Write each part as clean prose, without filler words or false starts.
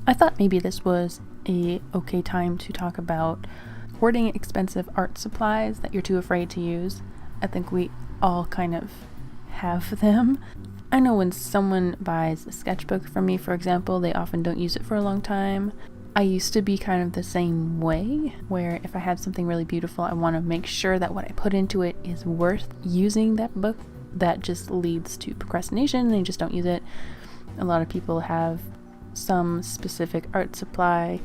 I thought maybe this was a okay time to talk about hoarding expensive art supplies that you're too afraid to use. I think we all kind of have them. I know when someone buys a sketchbook from me, for example, they often don't use it for a long time. I used to be kind of the same way, where if I had something really beautiful, I want to make sure that what I put into it is worth using that book. That just leads to procrastination and they just don't use it. A lot of people have some specific art supply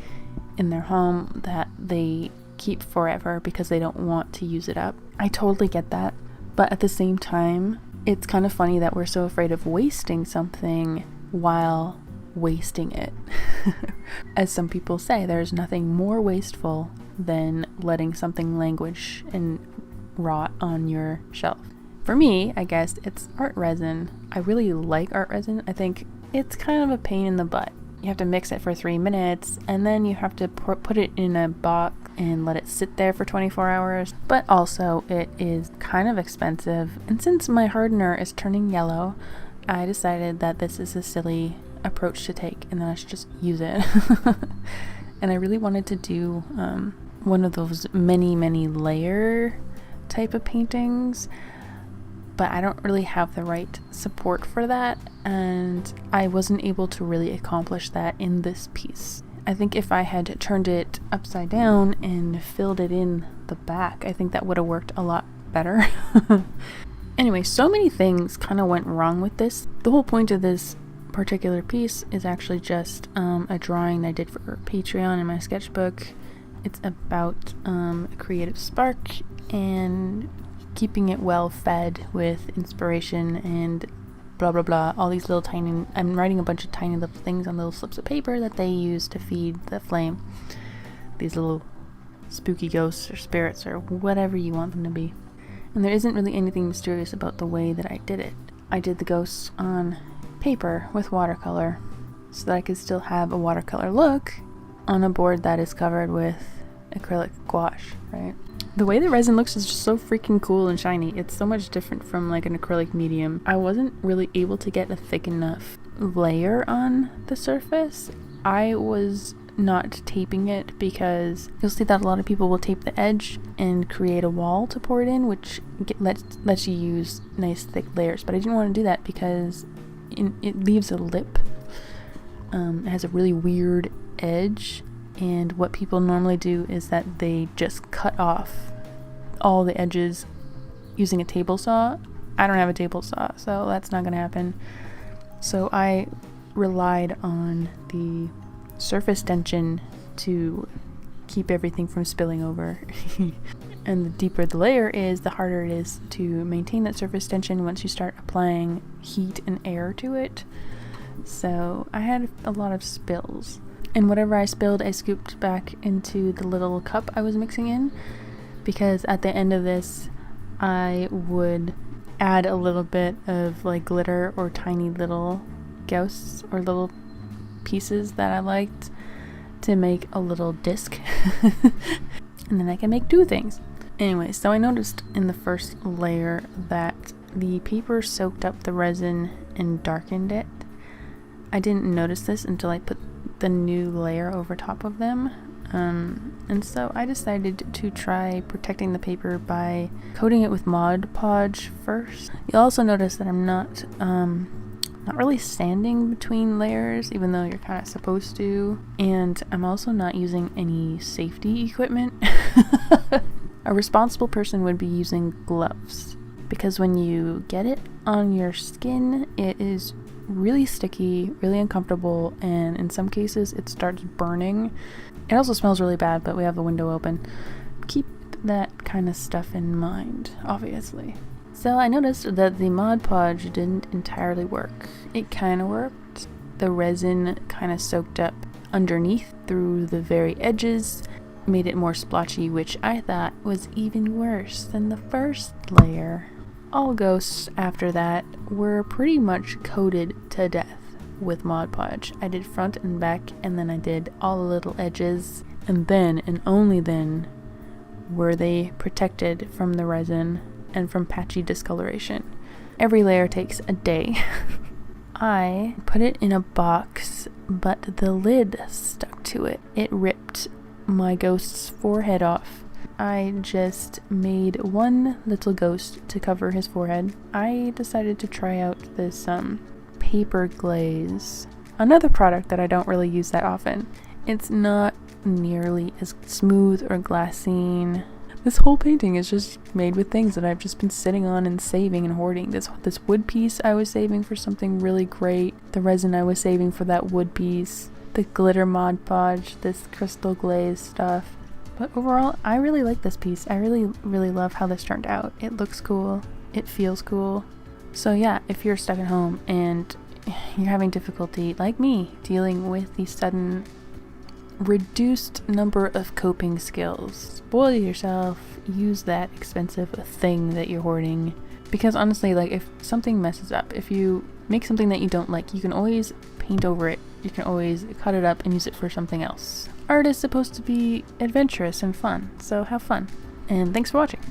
in their home that they keep forever because they don't want to use it up. I totally get that. But at the same time, it's kind of funny that we're so afraid of wasting something while wasting it. As some people say, there's nothing more wasteful than letting something languish and rot on your shelf. For me, I guess it's art resin. I really like art resin. I think it's kind of a pain in the butt. You have to mix it for 3 minutes and then you have to put it in a box and let it sit there for 24 hours. But also it is kind of expensive. And since my hardener is turning yellow, I decided that this is a silly approach to take and then I should just use it. And I really wanted to do one of those many layer type of paintings, but I don't really have the right support for that, and I wasn't able to really accomplish that in this piece. I think if I had turned it upside down and filled it in the back, I think that would have worked a lot better. Anyway, so many things kind of went wrong with this. The whole point of this particular piece is actually just a drawing that I did for Patreon in my sketchbook. It's about a creative spark and keeping it well fed with inspiration and blah blah blah, all these little tiny, I'm writing a bunch of tiny little things on little slips of paper that they use to feed the flame, these little spooky ghosts or spirits or whatever you want them to be. And there isn't really anything mysterious about the way that I did it. I did the ghosts on paper with watercolor so that I could still have a watercolor look on a board that is covered with acrylic gouache, right? The way the resin looks is just so freaking cool and shiny. It's so much different from like an acrylic medium. I wasn't really able to get a thick enough layer on the surface. I was not taping it because you'll see that a lot of people will tape the edge and create a wall to pour it in, which lets you use nice thick layers. But I didn't want to do that because it leaves a lip. It has a really weird edge. And what people normally do is that they just cut off all the edges using a table saw. I don't have a table saw, so that's not going to happen. So I relied on the surface tension to keep everything from spilling over. And the deeper the layer is, the harder it is to maintain that surface tension once you start applying heat and air to it. So I had a lot of spills. And whatever I spilled, I scooped back into the little cup I was mixing in, because at the end of this, I would add a little bit of like glitter or tiny little ghosts or little pieces that I liked to make a little disc. And then I can make 2 things. Anyway, so I noticed in the first layer that the paper soaked up the resin and darkened it. I didn't notice this until I put the new layer over top of them, and so I decided to try protecting the paper by coating it with Mod Podge first. You'll also notice that I'm not really sanding between layers, even though you're kind of supposed to, and I'm also not using any safety equipment. A responsible person would be using gloves, because when you get it on your skin, it is really sticky, really uncomfortable, and in some cases it starts burning. It also smells really bad, but we have the window open. Keep that kind of stuff in mind, obviously. So I noticed that the Mod Podge didn't entirely work. It kind of worked. The resin kind of soaked up underneath through the very edges, made it more splotchy, which I thought was even worse than the first layer. All ghosts after that were pretty much coated to death with Mod Podge. I did front and back, and then I did all the little edges, and then and only then were they protected from the resin and from patchy discoloration. Every layer takes a day. I put it in a box, but the lid stuck to it. It ripped my ghost's forehead off. I just made one little ghost to cover his forehead. I decided to try out this paper glaze, another product that I don't really use that often. It's not nearly as smooth or glassine. This whole painting is just made with things that I've just been sitting on and saving and hoarding. This wood piece I was saving for something really great. The resin I was saving for that wood piece. The glitter Mod Podge, this crystal glaze stuff. But overall, I really like this piece. I really, really love how this turned out. It looks cool. It feels cool. So yeah, if you're stuck at home and you're having difficulty, like me, dealing with the sudden reduced number of coping skills, spoil yourself, use that expensive thing that you're hoarding. Because honestly, like, if something messes up, if you make something that you don't like, you can always paint over it. You can always cut it up and use it for something else. Art is supposed to be adventurous and fun, so have fun. And thanks for watching.